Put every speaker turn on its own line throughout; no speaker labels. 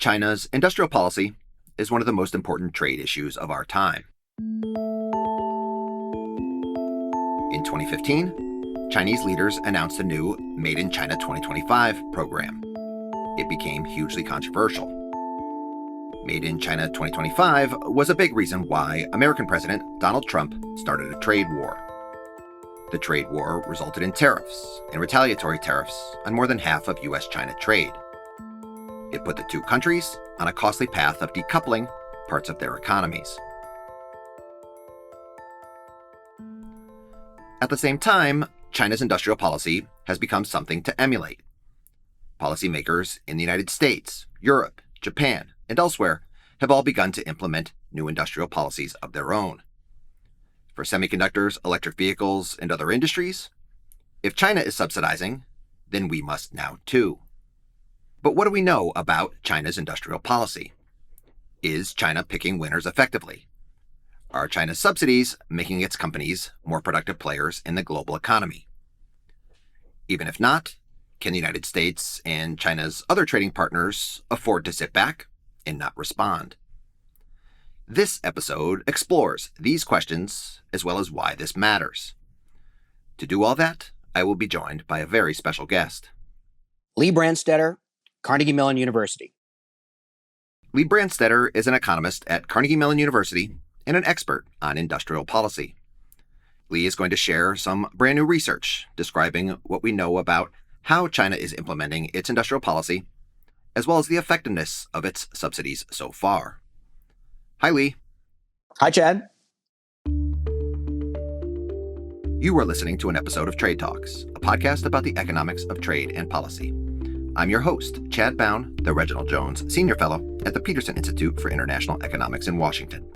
China's industrial policy is one of the most important trade issues of our time. In 2015, Chinese leaders announced a new Made in China 2025 program. It became hugely controversial. Made in China 2025 was a big reason why American President Donald Trump started a trade war. The trade war resulted in tariffs and retaliatory tariffs on more than half of U.S.-China trade. It put the two countries on a costly path of decoupling parts of their economies. At the same time, China's industrial policy has become something to emulate. Policymakers in the United States, Europe, Japan, and elsewhere have all begun to implement new industrial policies of their own. For semiconductors, electric vehicles, and other industries, if China is subsidizing, then we must now too. But what do we know about China's industrial policy? Is China picking winners effectively? Are China's subsidies making its companies more productive players in the global economy? Even if not, can the United States and China's other trading partners afford to sit back and not respond? This episode explores these questions as well as why this matters. To do all that, I will be joined by a very special guest.
Lee Brandstetter, Carnegie Mellon University.
Lee Brandstetter is an economist at Carnegie Mellon University and an expert on industrial policy. Lee is going to share some brand new research describing what we know about how China is implementing its industrial policy, as well as the effectiveness of its subsidies so far. Hi, Lee.
Hi, Chad.
You are listening to an episode of Trade Talks, a podcast about the economics of trade and policy. I'm your host, Chad Bown, the Reginald Jones Senior Fellow at the Peterson Institute for International Economics in Washington.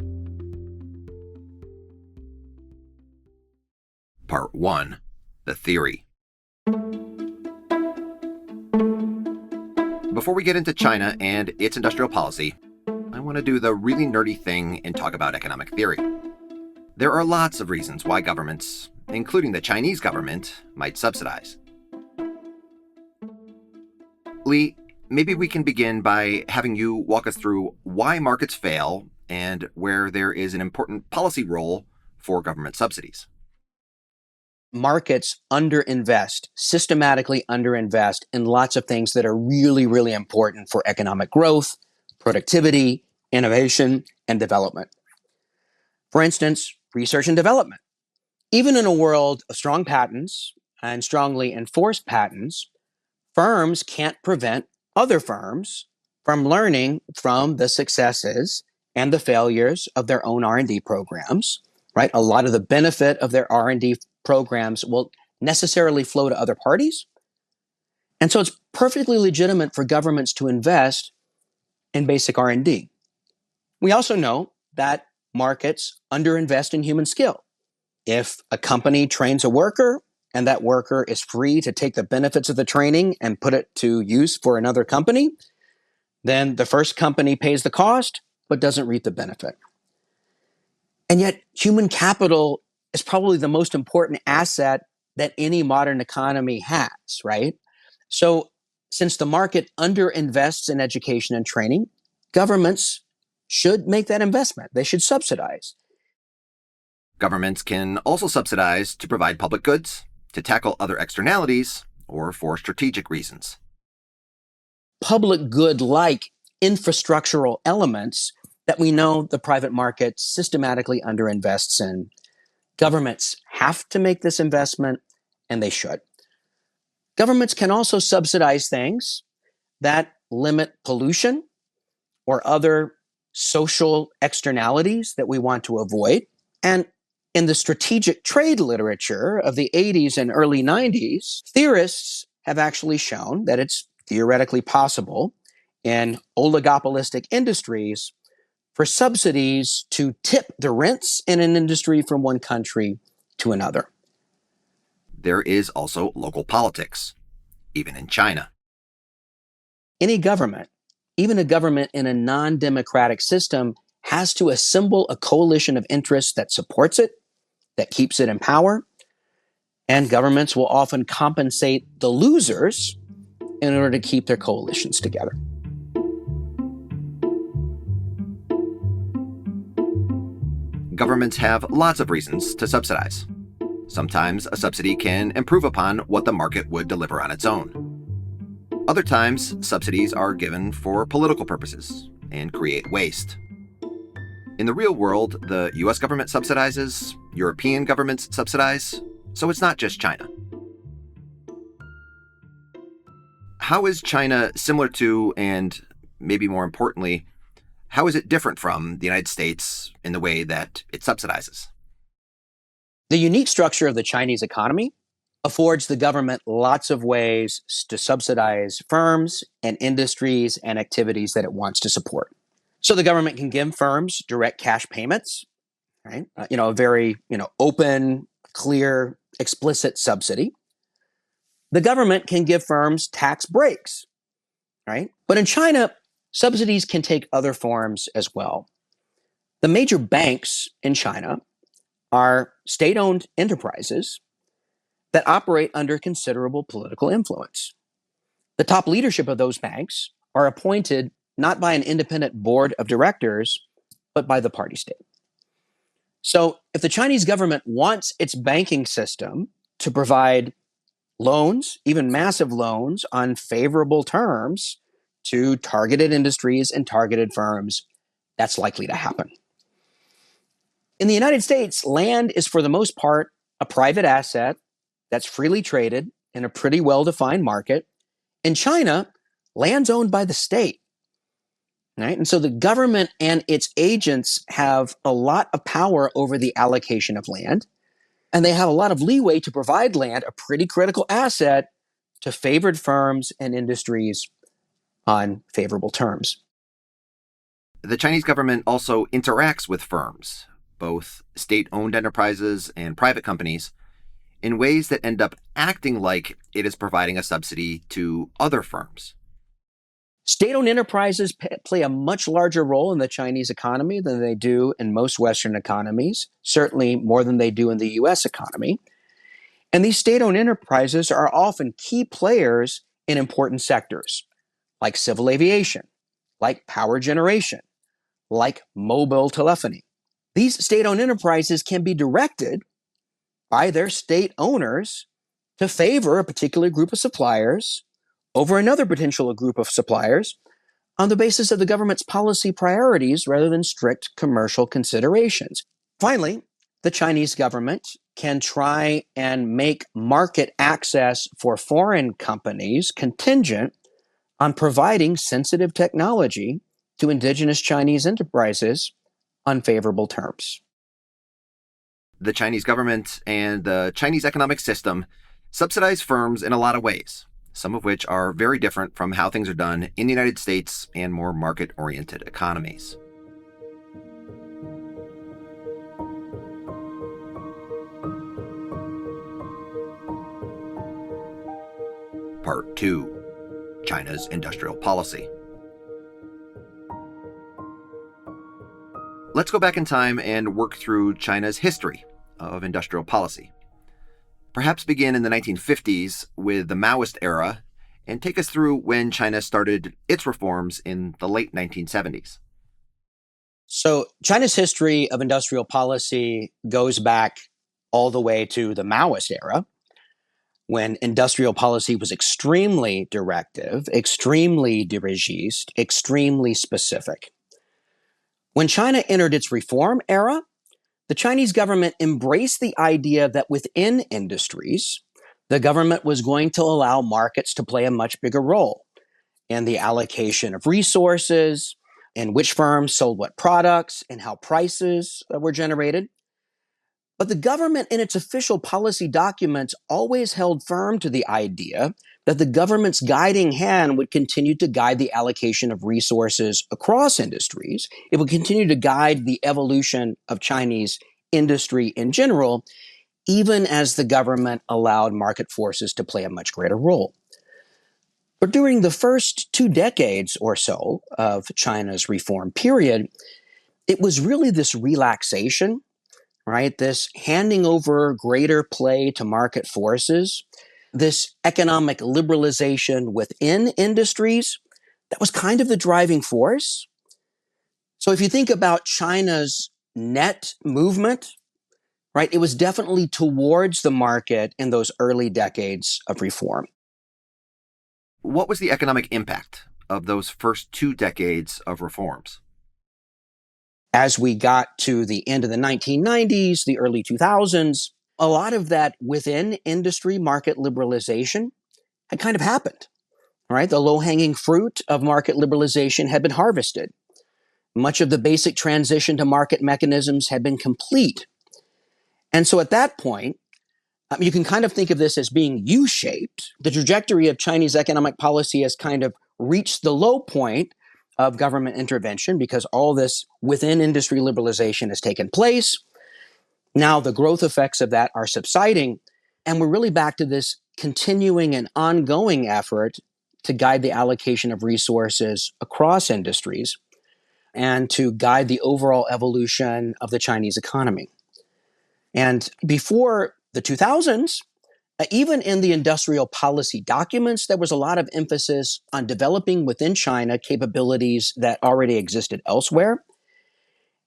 Part 1. The Theory. Before we get into China and its industrial policy, I want to do the really nerdy thing and talk about economic theory. There are lots of reasons why governments, including the Chinese government, might subsidize. Lee, maybe we can begin by having you walk us through why markets fail and where there is an important policy role for government subsidies.
Markets underinvest, systematically underinvest in lots of things that are really, really important for economic growth, productivity, innovation, and development. For instance, research and development. Even in a world of strong patents and strongly enforced patents, firms can't prevent other firms from learning from the successes and the failures of their own R&D programs, right? A lot of the benefit of their R&D programs will necessarily flow to other parties. And so it's perfectly legitimate for governments to invest in basic R&D. We also know that markets underinvest in human skill. If a company trains a worker and that worker is free to take the benefits of the training and put it to use for another company, then the first company pays the cost but doesn't reap the benefit. And yet human capital is probably the most important asset that any modern economy has, right? So since the market underinvests in education and training, governments should make that investment. They should subsidize.
Governments can also subsidize to provide public goods, to tackle other externalities, or for strategic reasons.
Public good-like infrastructural elements that we know the private market systematically underinvests in. Governments have to make this investment, and they should. Governments can also subsidize things that limit pollution or other social externalities that we want to avoid. And in the strategic trade literature of the 80s and early 90s, theorists have actually shown that it's theoretically possible in oligopolistic industries for subsidies to tip the rents in an industry from one country to another.
There is also local politics, even in China.
Any government, even a government in a non-democratic system, has to assemble a coalition of interests that supports it, that keeps it in power, and governments will often compensate the losers in order to keep their coalitions together.
Governments have lots of reasons to subsidize. Sometimes a subsidy can improve upon what the market would deliver on its own. Other times, subsidies are given for political purposes and create waste. In the real world, the US government subsidizes, European governments subsidize, so it's not just China. How is China similar to, and maybe more importantly, how is it different from the United States in the way that it subsidizes?
The unique structure of the Chinese economy affords the government lots of ways to subsidize firms and industries and activities that it wants to support. So the government can give firms direct cash payments, right? A very, open, clear, explicit subsidy. The government can give firms tax breaks, right? But in China, subsidies can take other forms as well. The major banks in China are state-owned enterprises that operate under considerable political influence. The top leadership of those banks are appointed not by an independent board of directors, but by the party state. So if the Chinese government wants its banking system to provide loans, even massive loans, on favorable terms to targeted industries and targeted firms, that's likely to happen. In the United States, land is for the most part a private asset that's freely traded in a pretty well-defined market. In China, land's owned by the state, right? And so the government and its agents have a lot of power over the allocation of land, and they have a lot of leeway to provide land, a pretty critical asset, to favored firms and industries on favorable terms.
The Chinese government also interacts with firms, both state-owned enterprises and private companies, in ways that end up acting like it is providing a subsidy to other firms.
State-owned enterprises play a much larger role in the Chinese economy than they do in most Western economies, certainly more than they do in the US economy. And these state-owned enterprises are often key players in important sectors, like civil aviation, like power generation, like mobile telephony. These state-owned enterprises can be directed by their state owners to favor a particular group of suppliers over another potential group of suppliers on the basis of the government's policy priorities rather than strict commercial considerations. Finally, the Chinese government can try and make market access for foreign companies contingent on providing sensitive technology to indigenous Chinese enterprises on favorable terms.
The Chinese government and the Chinese economic system subsidize firms in a lot of ways, some of which are very different from how things are done in the United States and more market-oriented economies. Part 2: China's industrial policy. Let's go back in time and work through China's history of industrial policy. Perhaps begin in the 1950s with the Maoist era and take us through when China started its reforms in the late 1970s.
So China's history of industrial policy goes back all the way to the Maoist era, when industrial policy was extremely directive, extremely dirigiste, extremely specific. When China entered its reform era, the Chinese government embraced the idea that within industries, the government was going to allow markets to play a much bigger role in the allocation of resources, in which firms sold what products, and how prices were generated. But the government in its official policy documents always held firm to the idea that the government's guiding hand would continue to guide the allocation of resources across industries. It would continue to guide the evolution of Chinese industry in general, even as the government allowed market forces to play a much greater role. But during the first 2 decades or so of China's reform period, it was really this relaxation, right? This handing over greater play to market forces, this economic liberalization within industries, that was kind of the driving force. So if you think about China's net movement, right? It was definitely towards the market in those early decades of reform.
What was the economic impact of those first 2 decades of reforms?
As we got to the end of the 1990s, the early 2000s, a lot of that within industry market liberalization had kind of happened, right? The low-hanging fruit of market liberalization had been harvested. Much of the basic transition to market mechanisms had been complete. And so at that point, you can kind of think of this as being U-shaped. The trajectory of Chinese economic policy has kind of reached the low point of government intervention because all this within industry liberalization has taken place. Now the growth effects of that are subsiding, and we're really back to this continuing and ongoing effort to guide the allocation of resources across industries and to guide the overall evolution of the Chinese economy. And before the 2000s, even in the industrial policy documents, there was a lot of emphasis on developing within China capabilities that already existed elsewhere.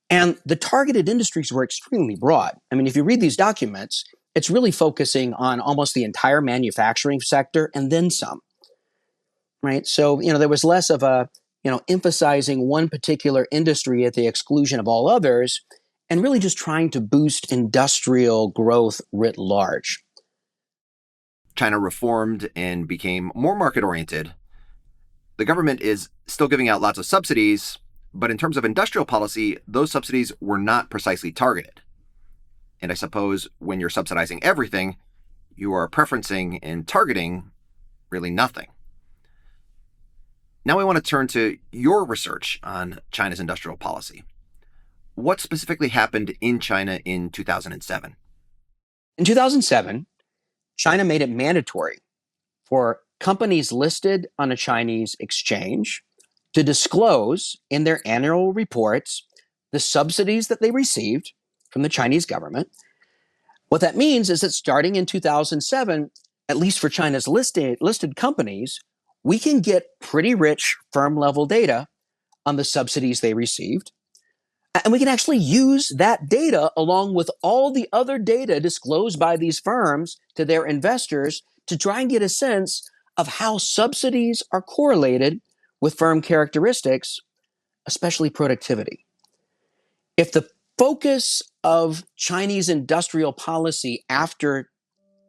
And the targeted industries were extremely broad. I mean, if you read these documents, it's really focusing on almost the entire manufacturing sector and then some, right? So, there was less of a, emphasizing one particular industry at the exclusion of all others and really just trying to boost industrial growth writ large.
China reformed and became more market-oriented. The government is still giving out lots of subsidies, but in terms of industrial policy, those subsidies were not precisely targeted. And I suppose when you're subsidizing everything, you are preferencing and targeting really nothing. Now I want to turn to your research on China's industrial policy. What specifically happened in China in 2007?
In 2007, China made it mandatory for companies listed on a Chinese exchange to disclose in their annual reports the subsidies that they received from the Chinese government. What that means is that starting in 2007, at least for China's listed companies, we can get pretty rich firm-level data on the subsidies they received. And we can actually use that data along with all the other data disclosed by these firms to their investors to try and get a sense of how subsidies are correlated with firm characteristics, especially productivity. If the focus of Chinese industrial policy after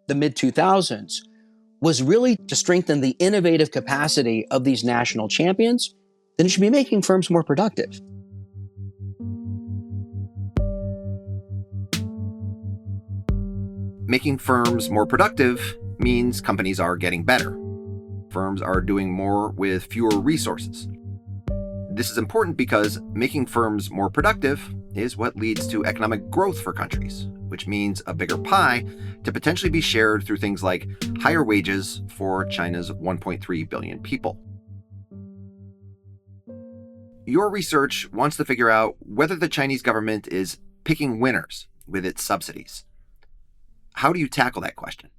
the mid-2000s was really to strengthen the innovative capacity of these national champions, then it should be making firms more productive.
Making firms more productive means companies are getting better. Firms are doing more with fewer resources. This is important because making firms more productive is what leads to economic growth for countries, which means a bigger pie to potentially be shared through things like higher wages for China's 1.3 billion people. Your research wants to figure out whether the Chinese government is picking winners with its subsidies. How do you tackle that question?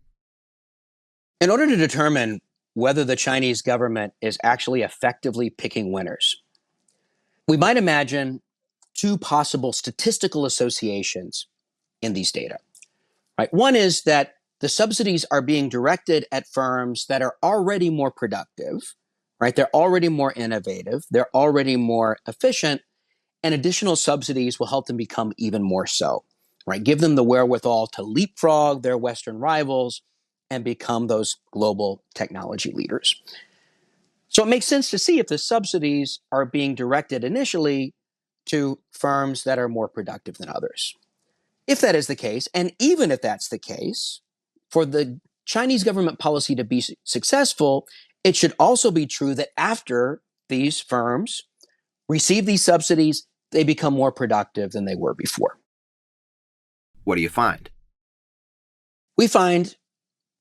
In order to determine whether the Chinese government is actually effectively picking winners, we might imagine two possible statistical associations in these data. Right? One is that the subsidies are being directed at firms that are already more productive, right? They're already more innovative, they're already more efficient, and additional subsidies will help them become even more so. Right? Give them the wherewithal to leapfrog their Western rivals and become those global technology leaders. So it makes sense to see if the subsidies are being directed initially to firms that are more productive than others. If that is the case, and even if that's the case, for the Chinese government policy to be successful, it should also be true that after these firms receive these subsidies, they become more productive than they were before.
What do you find?
We find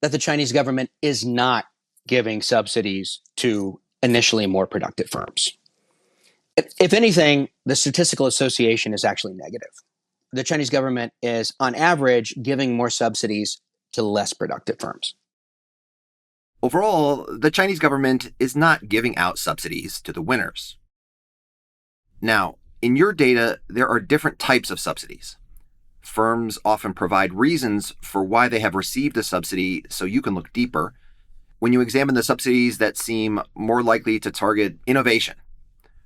that the Chinese government is not giving subsidies to initially more productive firms. If anything, the statistical association is actually negative. The Chinese government is, on average, giving more subsidies to less productive firms.
Overall, the Chinese government is not giving out subsidies to the winners. Now, In your data, there are different types of subsidies. Firms often provide reasons for why they have received a subsidy so you can look deeper. When you examine the subsidies that seem more likely to target innovation,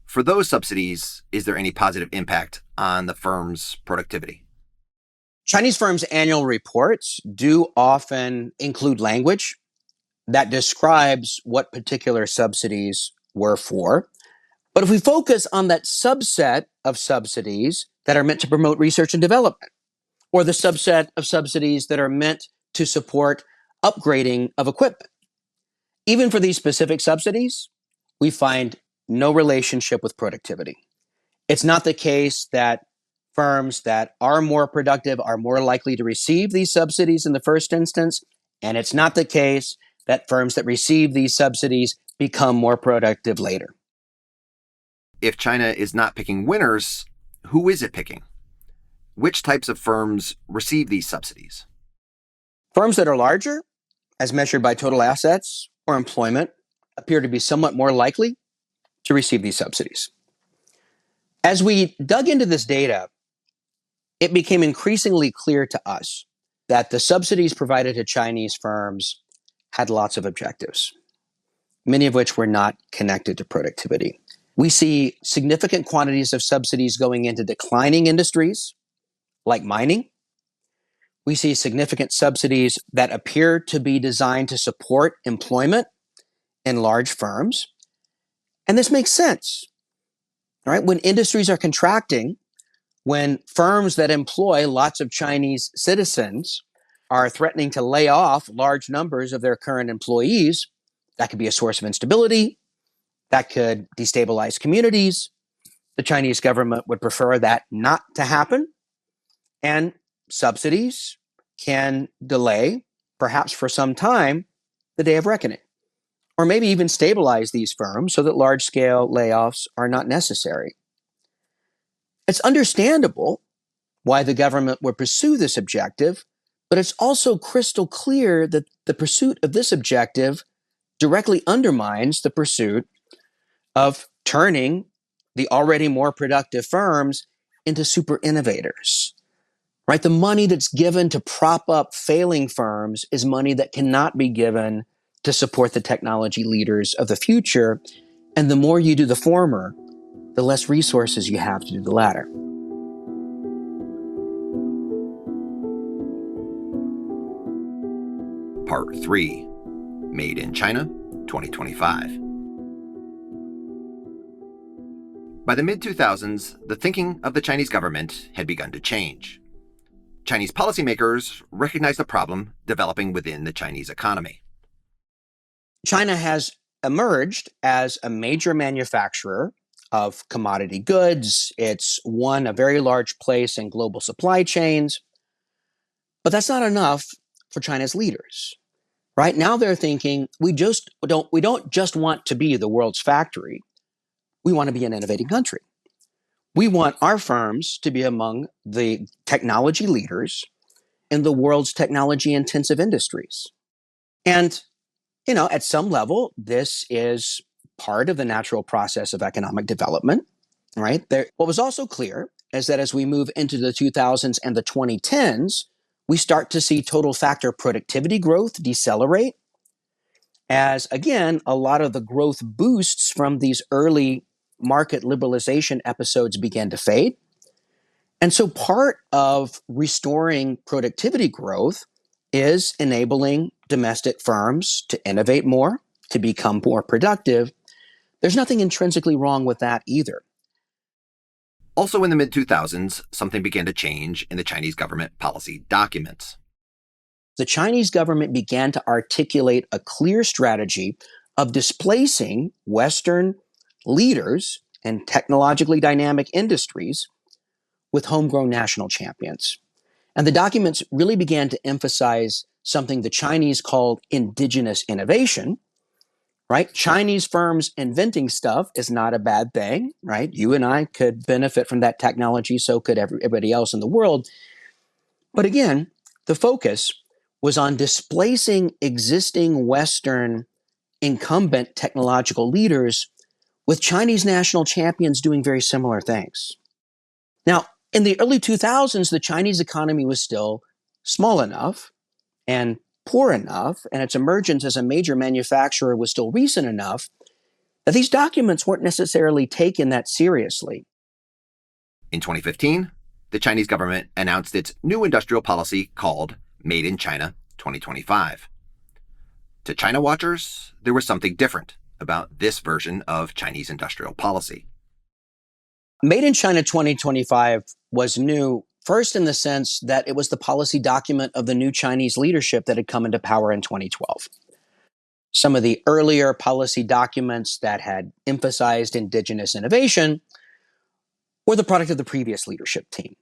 for those subsidies, is there any positive impact on the firm's productivity?
Chinese firms' annual reports do often include language that describes what particular subsidies were for. But if we focus on that subset of subsidies that are meant to promote research and development, or the subset of subsidies that are meant to support upgrading of equipment, even for these specific subsidies, we find no relationship with productivity. It's not the case that firms that are more productive are more likely to receive these subsidies in the first instance, and it's not the case that firms that receive these subsidies become more productive later.
If China is not picking winners, who is it picking? Which types of firms receive these subsidies?
Firms that are larger, as measured by total assets or employment, appear to be somewhat more likely to receive these subsidies. As we dug into this data, it became increasingly clear to us that the subsidies provided to Chinese firms had lots of objectives, many of which were not connected to productivity. We see significant quantities of subsidies going into declining industries like mining. We see significant subsidies that appear to be designed to support employment in large firms. And this makes sense, right? When industries are contracting, when firms that employ lots of Chinese citizens are threatening to lay off large numbers of their current employees, that could be a source of instability. That could destabilize communities. The Chinese government would prefer that not to happen. And subsidies can delay, perhaps for some time, the day of reckoning, or maybe even stabilize these firms so that large-scale layoffs are not necessary. It's understandable why the government would pursue this objective, but it's also crystal clear that the pursuit of this objective directly undermines the pursuit of turning the already more productive firms into super innovators, right? The money that's given to prop up failing firms is money that cannot be given to support the technology leaders of the future. And the more you do the former, the less resources you have to do the latter.
Part 3, Made in China, 2025. By the mid-2000s, the thinking of the Chinese government had begun to change. Chinese policymakers recognized the problem developing within the Chinese economy.
China has emerged as a major manufacturer of commodity goods. It's won a very large place in global supply chains. But that's not enough for China's leaders. Right now they're thinking, we don't just want to be the world's factory. We want to be an innovating country. We want our firms to be among the technology leaders in the world's technology-intensive industries. And, at some level, this is part of the natural process of economic development, right? What was also clear is that as we move into the 2000s and the 2010s, we start to see total factor productivity growth decelerate as, again, a lot of the growth boosts from these early market liberalization episodes began to fade. And so part of restoring productivity growth is enabling domestic firms to innovate more, to become more productive. There's nothing intrinsically wrong with that either.
Also in the mid-2000s, something began to change in the Chinese government policy documents.
The Chinese government began to articulate a clear strategy of displacing Western leaders in technologically dynamic industries with homegrown national champions. And the documents really began to emphasize something the Chinese called indigenous innovation, right? Chinese firms inventing stuff is not a bad thing, right? You and I could benefit from that technology, so could everybody else in the world. But again, the focus was on displacing existing Western incumbent technological leaders with Chinese national champions doing very similar things. Now, in the early 2000s, the Chinese economy was still small enough and poor enough, and its emergence as a major manufacturer was still recent enough that these documents weren't necessarily taken that seriously.
In 2015, the Chinese government announced its new industrial policy called Made in China 2025. To China watchers, there was something different about this version of Chinese industrial policy.
Made in China 2025 was new, first in the sense that it was the policy document of the new Chinese leadership that had come into power in 2012. Some of the earlier policy documents that had emphasized indigenous innovation were the product of the previous leadership team.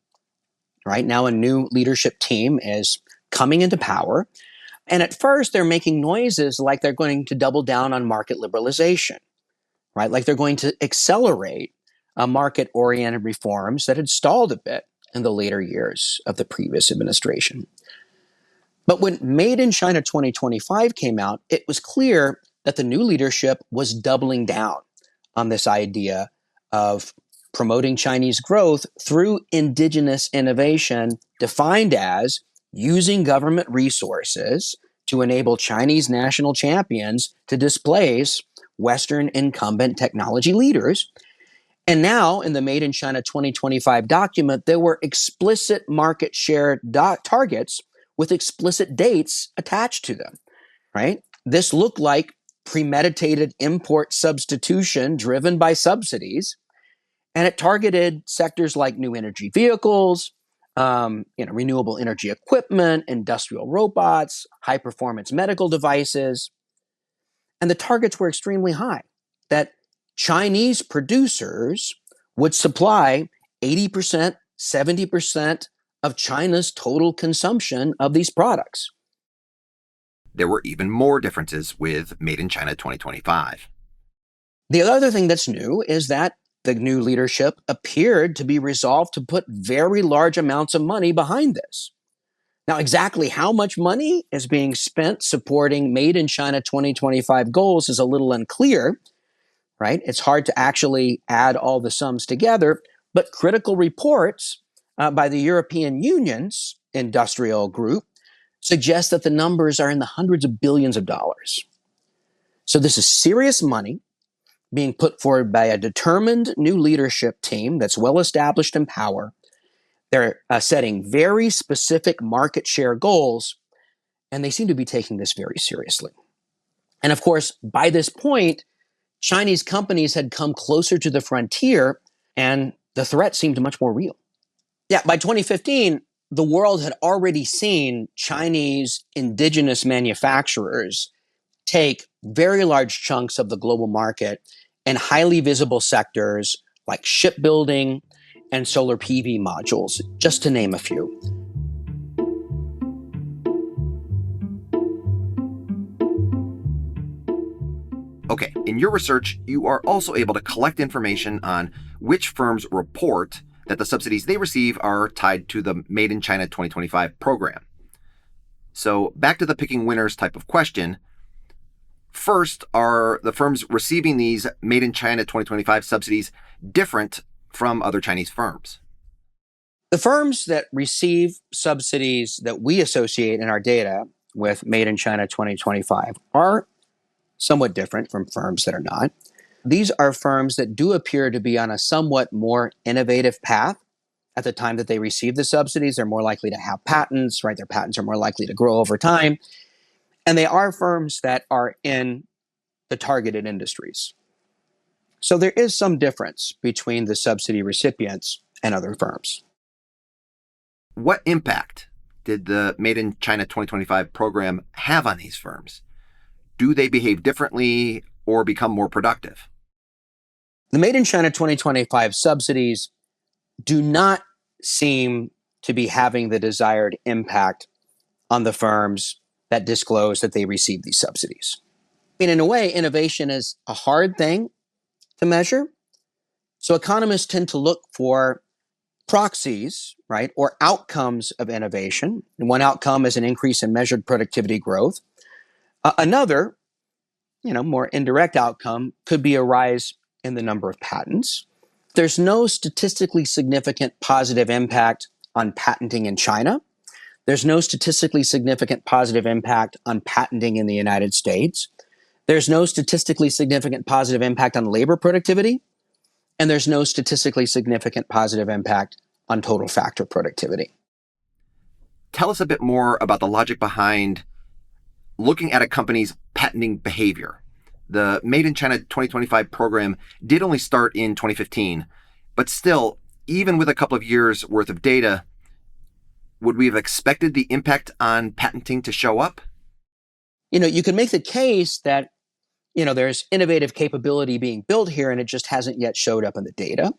Right now, a new leadership team is coming into power. And at first, they're making noises like they're going to double down on market liberalization, right? Like they're going to accelerate market-oriented reforms that had stalled a bit in the later years of the previous administration. But when Made in China 2025 came out, it was clear that the new leadership was doubling down on this idea of promoting Chinese growth through indigenous innovation, defined as using government resources to enable Chinese national champions to displace Western incumbent technology leaders. And now, in the Made in China 2025 document, there were explicit market share targets with explicit dates attached to them, right? This looked like premeditated import substitution driven by subsidies, and it targeted sectors like new energy vehicles, renewable energy equipment, industrial robots, high-performance medical devices. And the targets were extremely high, that Chinese producers would supply 80%, 70% of China's total consumption of these products.
There were even more differences with Made in China 2025.
The other thing that's new is that the new leadership appeared to be resolved to put very large amounts of money behind this. Now, exactly how much money is being spent supporting Made in China 2025 goals is a little unclear, right? It's hard to actually add all the sums together, but critical reports by the European Union's industrial group suggest that the numbers are in the hundreds of billions of dollars. So this is serious money being put forward by a determined new leadership team that's well established in power. They're setting very specific market share goals, and they seem to be taking this very seriously. And of course, by this point, Chinese companies had come closer to the frontier, and the threat seemed much more real. Yeah, by 2015, the world had already seen Chinese indigenous manufacturers take very large chunks of the global market in highly visible sectors like shipbuilding and solar PV modules, just to name a few.
Okay, in your research, you are also able to collect information on which firms report that the subsidies they receive are tied to the Made in China 2025 program. So back to the picking winners type of question. First, are the firms receiving these Made in China 2025 subsidies different from other Chinese firms?
The firms that receive subsidies that we associate in our data with Made in China 2025 are somewhat different from firms that are not. These are firms that do appear to be on a somewhat more innovative path at the time that they receive the subsidies. They're more likely to have patents, right? Their patents are more likely to grow over time. And they are firms that are in the targeted industries. So there is some difference between the subsidy recipients and other firms.
What impact did the Made in China 2025 program have on these firms? Do they behave differently or become more productive?
The Made in China 2025 subsidies do not seem to be having the desired impact on the firms that disclose that they receive these subsidies. And in a way, innovation is a hard thing to measure. So economists tend to look for proxies, right, or outcomes of innovation. And one outcome is an increase in measured productivity growth. Another, more indirect outcome could be a rise in the number of patents. There's no statistically significant positive impact on patenting in China. There's no statistically significant positive impact on patenting in the United States. There's no statistically significant positive impact on labor productivity. And there's no statistically significant positive impact on total factor productivity.
Tell us a bit more about the logic behind looking at a company's patenting behavior. The Made in China 2025 program did only start in 2015, but still, even with a couple of years worth of data, would we have expected the impact on patenting to show up?
You can make the case that, there's innovative capability being built here and it just hasn't yet showed up in the data,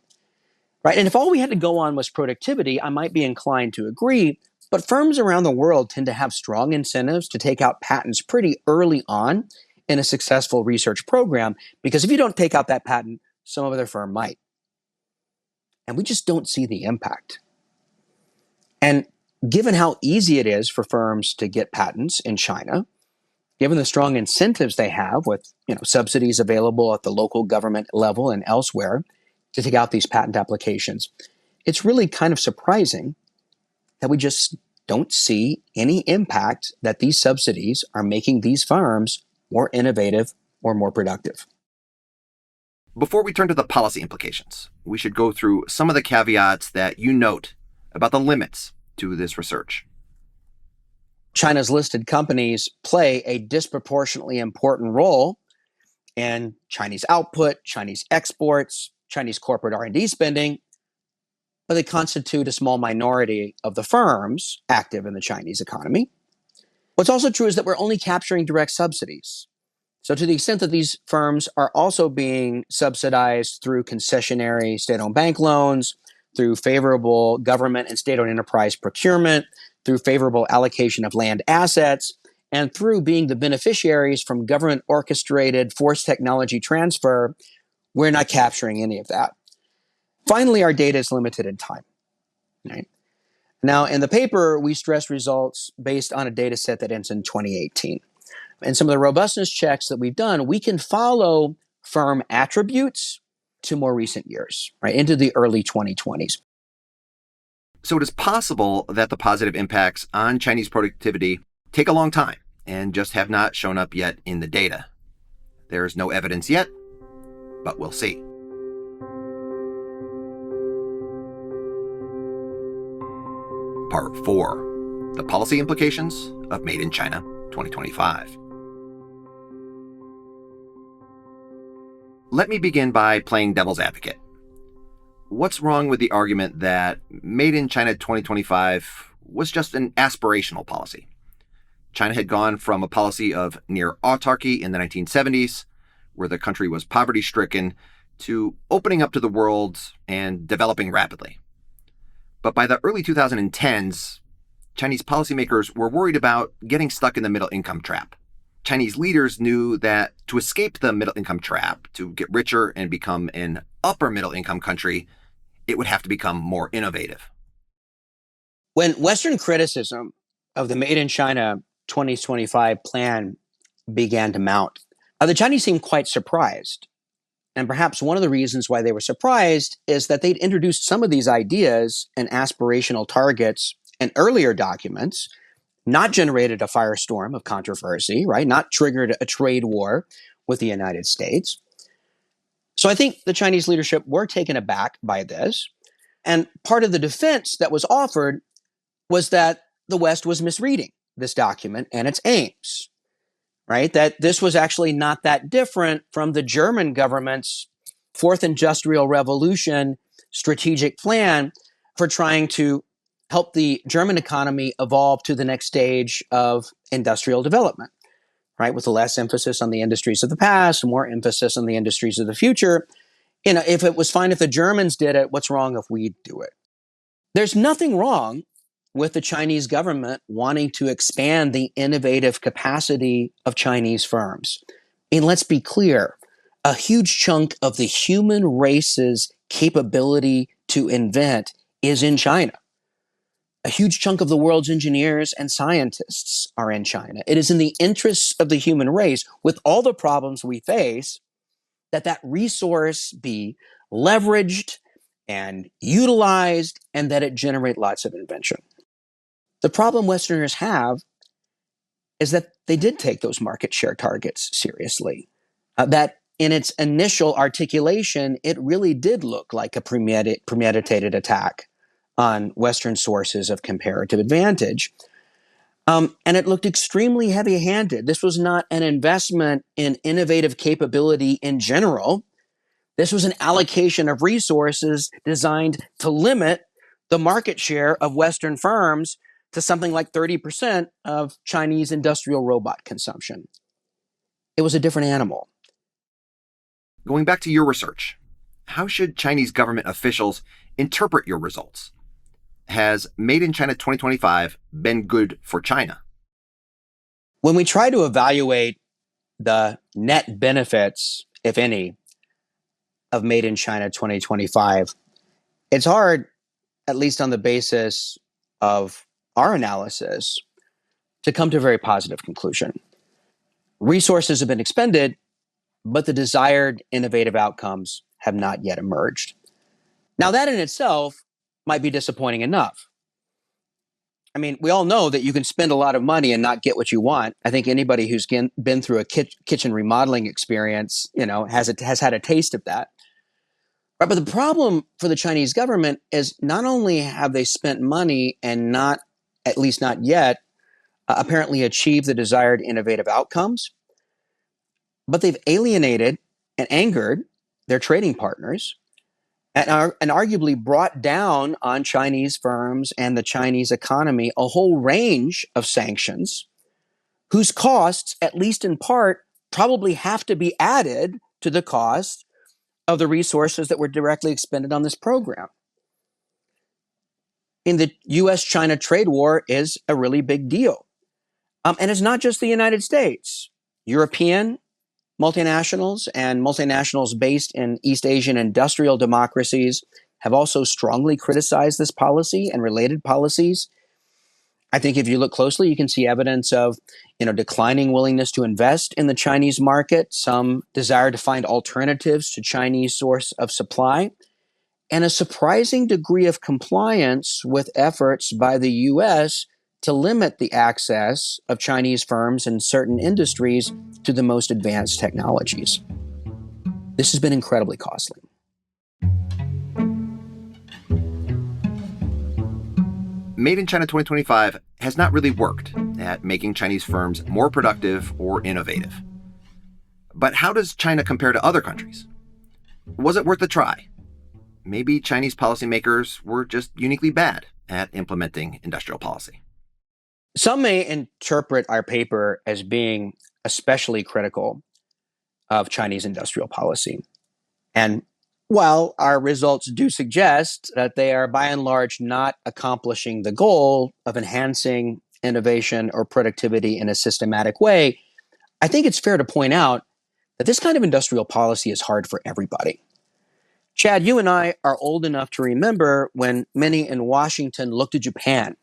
right? And if all we had to go on was productivity, I might be inclined to agree. But firms around the world tend to have strong incentives to take out patents pretty early on in a successful research program, because if you don't take out that patent, some other firm might. And we just don't see the impact. And given how easy it is for firms to get patents in China, given the strong incentives they have with subsidies available at the local government level and elsewhere to take out these patent applications, it's really kind of surprising that we just don't see any impact that these subsidies are making these firms more innovative or more productive.
Before we turn to the policy implications, we should go through some of the caveats that you note about the limits to this research.
China's listed companies play a disproportionately important role in Chinese output, Chinese exports, Chinese corporate R&D spending, but they constitute a small minority of the firms active in the Chinese economy. What's also true is that we're only capturing direct subsidies. So to the extent that these firms are also being subsidized through concessionary state-owned bank loans, through favorable government and state-owned enterprise procurement, through favorable allocation of land assets, and through being the beneficiaries from government-orchestrated forced technology transfer, we're not capturing any of that. Finally, our data is limited in time. Right? Now, in the paper, we stress results based on a data set that ends in 2018. And some of the robustness checks that we've done, we can follow firm attributes to more recent years, right, into the early 2020s.
So it is possible that the positive impacts on Chinese productivity take a long time and just have not shown up yet in the data. There's no evidence yet, but we'll see. Part 4, the policy implications of Made in China 2025. Let me begin by playing devil's advocate. What's wrong with the argument that Made in China 2025 was just an aspirational policy? China had gone from a policy of near autarky in the 1970s, where the country was poverty-stricken, to opening up to the world and developing rapidly. But by the early 2010s, Chinese policymakers were worried about getting stuck in the middle-income trap. Chinese leaders knew that to escape the middle-income trap, to get richer and become an upper middle-income country, it would have to become more innovative.
When Western criticism of the Made in China 2025 plan began to mount, the Chinese seemed quite surprised. And perhaps one of the reasons why they were surprised is that they'd introduced some of these ideas and aspirational targets in earlier documents, not generated a firestorm of controversy, right? Not triggered a trade war with the United States. So I think the Chinese leadership were taken aback by this. And part of the defense that was offered was that the West was misreading this document and its aims, right? That this was actually not that different from the German government's Fourth Industrial Revolution strategic plan for trying to help the German economy evolve to the next stage of industrial development, right? With less emphasis on the industries of the past, more emphasis on the industries of the future. If it was fine if the Germans did it, what's wrong if we do it? There's nothing wrong with the Chinese government wanting to expand the innovative capacity of Chinese firms. And let's be clear, a huge chunk of the human race's capability to invent is in China. A huge chunk of the world's engineers and scientists are in China. It is in the interests of the human race, with all the problems we face, that resource be leveraged and utilized, and that it generate lots of invention. The problem Westerners have is that they did take those market share targets seriously. That in its initial articulation, it really did look like a premeditated attack on Western sources of comparative advantage. And it looked extremely heavy-handed. This was not an investment in innovative capability in general. This was an allocation of resources designed to limit the market share of Western firms to something like 30% of Chinese industrial robot consumption. It was a different animal.
Going back to your research, how should Chinese government officials interpret your results? Has Made in China 2025 been good for China?
When we try to evaluate the net benefits, if any, of Made in China 2025, it's hard, at least on the basis of our analysis, to come to a very positive conclusion. Resources have been expended, but the desired innovative outcomes have not yet emerged. Now, that in itself might be disappointing enough. I mean, we all know that you can spend a lot of money and not get what you want. I think anybody who's been through a kitchen remodeling experience, has had a taste of that. Right, but the problem for the Chinese government is not only have they spent money and not, at least not yet, apparently achieved the desired innovative outcomes, but they've alienated and angered their trading partners and arguably brought down on Chinese firms and the Chinese economy a whole range of sanctions whose costs, at least in part, probably have to be added to the cost of the resources that were directly expended on this program. In the US-China trade war is a really big deal. And it's not just the United States. European multinationals and multinationals based in East Asian industrial democracies have also strongly criticized this policy and related policies. I think if you look closely, you can see evidence of, declining willingness to invest in the Chinese market, some desire to find alternatives to Chinese source of supply, and a surprising degree of compliance with efforts by the U.S. to limit the access of Chinese firms in certain industries to the most advanced technologies. This has been incredibly costly.
Made in China 2025 has not really worked at making Chinese firms more productive or innovative. But how does China compare to other countries? Was it worth a try? Maybe Chinese policymakers were just uniquely bad at implementing industrial policy.
Some may interpret our paper as being especially critical of Chinese industrial policy. And while our results do suggest that they are by and large not accomplishing the goal of enhancing innovation or productivity in a systematic way, I think it's fair to point out that this kind of industrial policy is hard for everybody. Chad, you and I are old enough to remember when many in Washington looked to Japan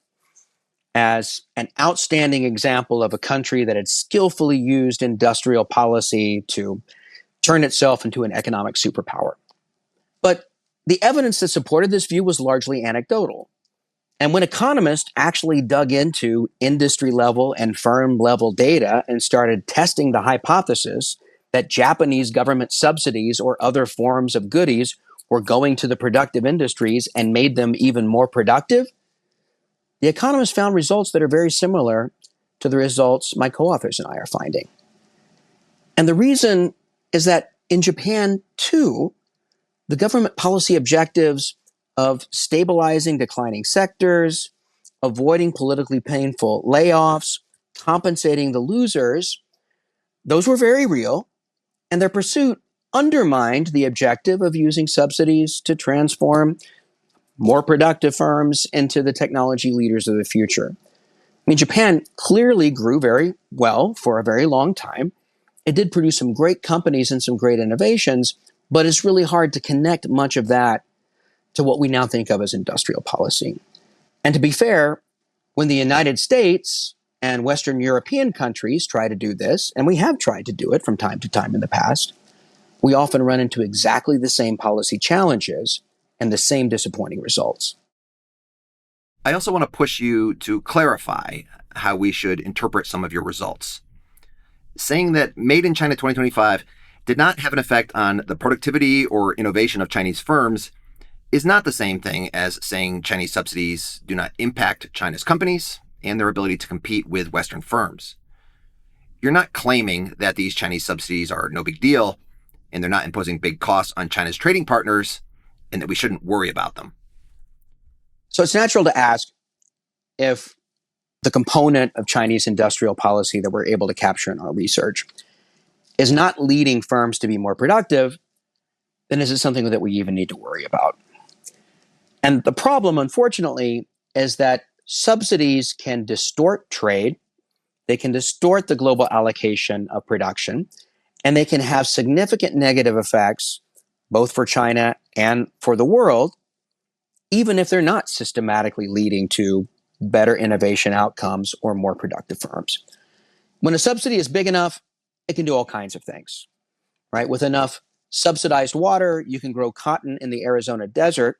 as an outstanding example of a country that had skillfully used industrial policy to turn itself into an economic superpower. But the evidence that supported this view was largely anecdotal. And when economists actually dug into industry level and firm level data and started testing the hypothesis that Japanese government subsidies or other forms of goodies were going to the productive industries and made them even more productive, the economists found results that are very similar to the results my co-authors and I are finding. And the reason is that in Japan, too, the government policy objectives of stabilizing declining sectors, avoiding politically painful layoffs, compensating the losers, those were very real, and their pursuit undermined the objective of using subsidies to transform more productive firms into the technology leaders of the future. I mean, Japan clearly grew very well for a very long time. It did produce some great companies and some great innovations, but it's really hard to connect much of that to what we now think of as industrial policy. And to be fair, when the United States and Western European countries try to do this, and we have tried to do it from time to time in the past, we often run into exactly the same policy challenges and the same disappointing results.
I also want to push you to clarify how we should interpret some of your results. Saying that Made in China 2025 did not have an effect on the productivity or innovation of Chinese firms is not the same thing as saying Chinese subsidies do not impact China's companies and their ability to compete with Western firms. You're not claiming that these Chinese subsidies are no big deal and they're not imposing big costs on China's trading partners and that we shouldn't worry about them.
So it's natural to ask if the component of Chinese industrial policy that we're able to capture in our research is not leading firms to be more productive, then is it something that we even need to worry about? And the problem, unfortunately, is that subsidies can distort trade, they can distort the global allocation of production, and they can have significant negative effects both for China and for the world, even if they're not systematically leading to better innovation outcomes or more productive firms. When a subsidy is big enough, it can do all kinds of things, right? With enough subsidized water, you can grow cotton in the Arizona desert.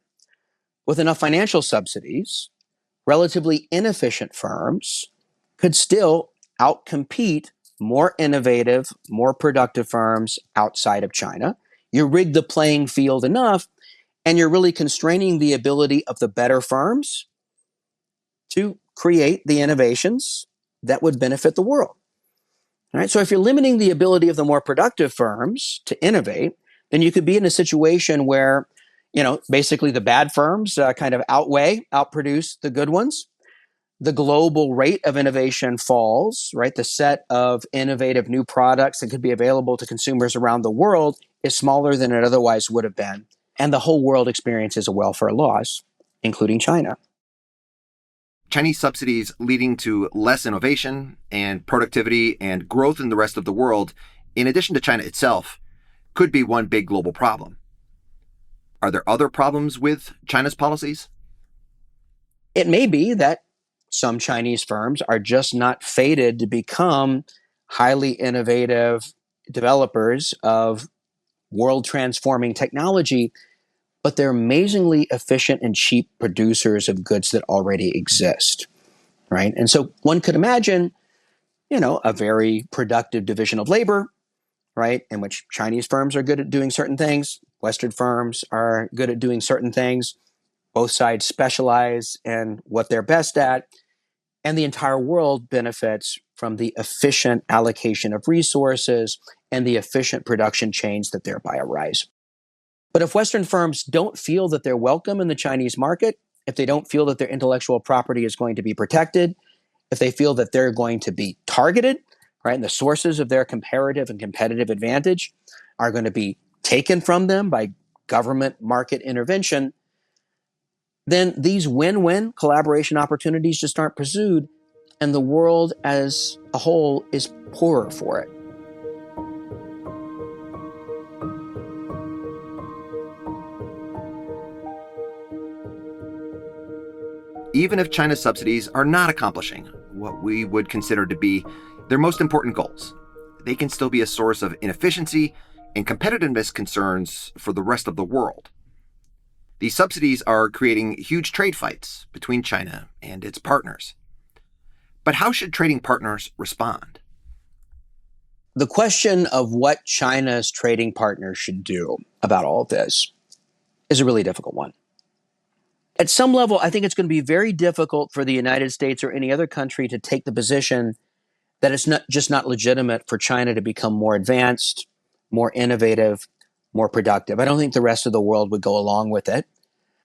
With enough financial subsidies, relatively inefficient firms could still outcompete more innovative, more productive firms outside of China. You rig the playing field enough, and you're really constraining the ability of the better firms to create the innovations that would benefit the world. All right, so if you're limiting the ability of the more productive firms to innovate, then you could be in a situation where, basically the bad firms kind of outproduce the good ones. The global rate of innovation falls, right? The set of innovative new products that could be available to consumers around the world is smaller than it otherwise would have been. And the whole world experiences a welfare loss, including China.
Chinese subsidies leading to less innovation and productivity and growth in the rest of the world, in addition to China itself, could be one big global problem. Are there other problems with China's policies?
It may be that some Chinese firms are just not fated to become highly innovative developers of world-transforming technology, but they're amazingly efficient and cheap producers of goods that already exist, right? And so one could imagine, a very productive division of labor, right, in which Chinese firms are good at doing certain things, Western firms are good at doing certain things, both sides specialize in what they're best at, and the entire world benefits from the efficient allocation of resources and the efficient production chains that thereby arise. But if Western firms don't feel that they're welcome in the Chinese market, if they don't feel that their intellectual property is going to be protected, if they feel that they're going to be targeted, right, and the sources of their comparative and competitive advantage are going to be taken from them by government market intervention, then these win-win collaboration opportunities just aren't pursued, and the world as a whole is poorer for it.
Even if China's subsidies are not accomplishing what we would consider to be their most important goals, they can still be a source of inefficiency and competitiveness concerns for the rest of the world. These subsidies are creating huge trade fights between China and its partners. But how should trading partners respond?
The question of what China's trading partners should do about all of this is a really difficult one. At some level, I think it's going to be very difficult for the United States or any other country to take the position that it's not legitimate for China to become more advanced, more innovative, more productive. I don't think the rest of the world would go along with it.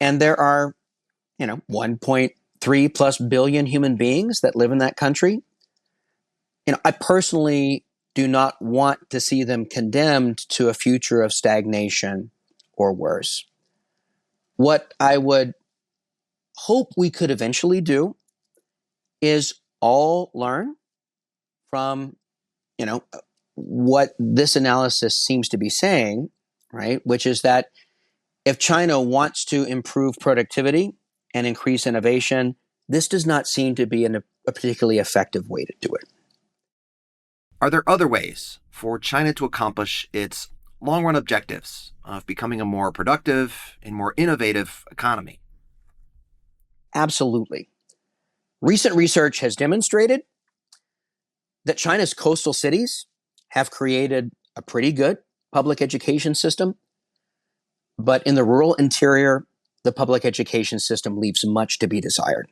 And there are, 1.3 plus billion human beings that live in that country. I personally do not want to see them condemned to a future of stagnation or worse. What I would hope we could eventually do is all learn from, what this analysis seems to be saying, right? Which is that if China wants to improve productivity and increase innovation, this does not seem to be a particularly effective way to do it.
Are there other ways for China to accomplish its long-run objectives of becoming a more productive and more innovative economy?
Absolutely. Recent research has demonstrated that China's coastal cities have created a pretty good public education system, but in the rural interior, the public education system leaves much to be desired.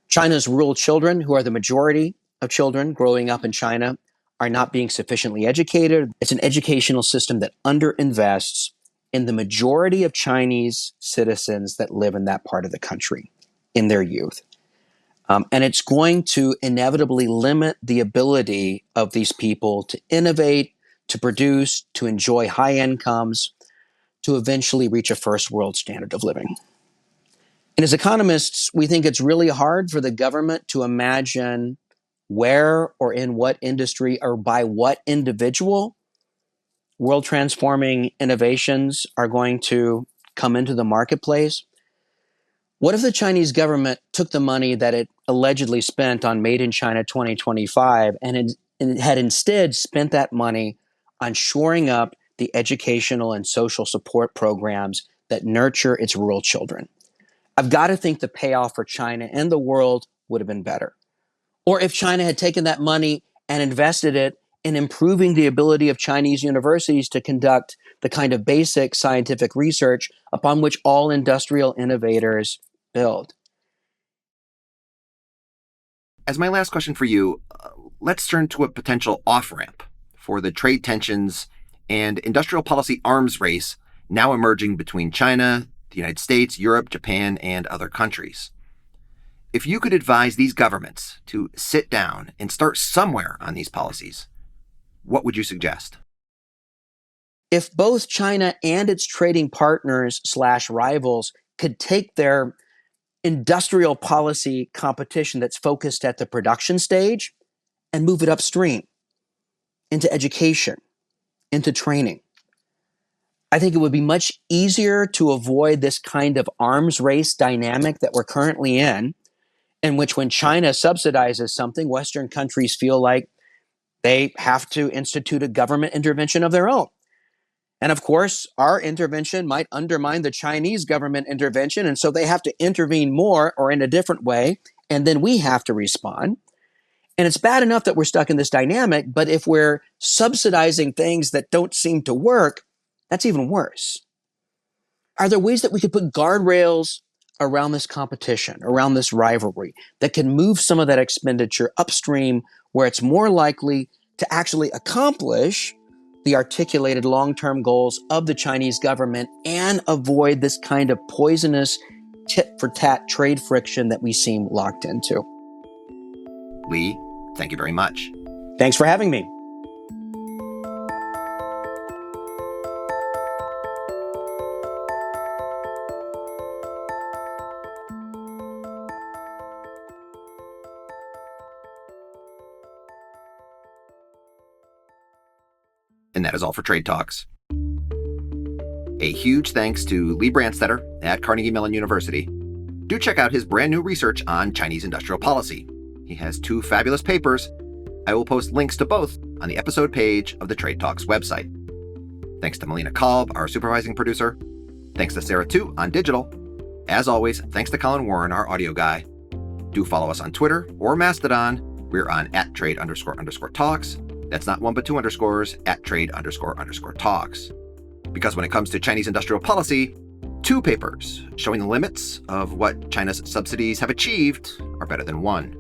China's rural children, who are the majority of children growing up in China, are not being sufficiently educated. It's an educational system that underinvests in the majority of Chinese citizens that live in that part of the country in their youth. And it's going to inevitably limit the ability of these people to innovate, to produce, to enjoy high incomes, to eventually reach a first world standard of living. And as economists, we think it's really hard for the government to imagine where or in what industry or by what individual world transforming innovations are going to come into the marketplace. What if the Chinese government took the money that it allegedly spent on Made in China 2025 and had instead spent that money on shoring up the educational and social support programs that nurture its rural children? I've got to think the payoff for China and the world would have been better. Or if China had taken that money and invested it in improving the ability of Chinese universities to conduct the kind of basic scientific research upon which all industrial innovators build.
As my last question for you, let's turn to a potential off-ramp for the trade tensions and industrial policy arms race now emerging between China, the United States, Europe, Japan, and other countries. If you could advise these governments to sit down and start somewhere on these policies, what would you suggest?
If both China and its trading partners / rivals could take their industrial policy competition that's focused at the production stage and move it upstream into education, into training, I think it would be much easier to avoid this kind of arms race dynamic that we're currently in which when China subsidizes something, Western countries feel like they have to institute a government intervention of their own. And of course, our intervention might undermine the Chinese government intervention, and so they have to intervene more or in a different way, and then we have to respond. And it's bad enough that we're stuck in this dynamic, but if we're subsidizing things that don't seem to work, that's even worse. Are there ways that we could put guardrails around this competition, around this rivalry, that can move some of that expenditure upstream where it's more likely to actually accomplish the articulated long-term goals of the Chinese government and avoid this kind of poisonous tit-for-tat trade friction that we seem locked into?
Lee, thank you very much.
Thanks for having me.
And that is all for Trade Talks. A huge thanks to Lee Brandstetter at Carnegie Mellon University. Do check out his brand new research on Chinese industrial policy. He has 2 fabulous papers. I will post links to both on the episode page of the Trade Talks website. Thanks to Melina Kolb, our supervising producer. Thanks to Sarah Tu on digital. As always, thanks to Colin Warren, our audio guy. Do follow us on Twitter or Mastodon. We're on @trade__talks. That's not 1 but 2 underscores, @trade__talks. Because when it comes to Chinese industrial policy, 2 papers showing the limits of what China's subsidies have achieved are better than 1.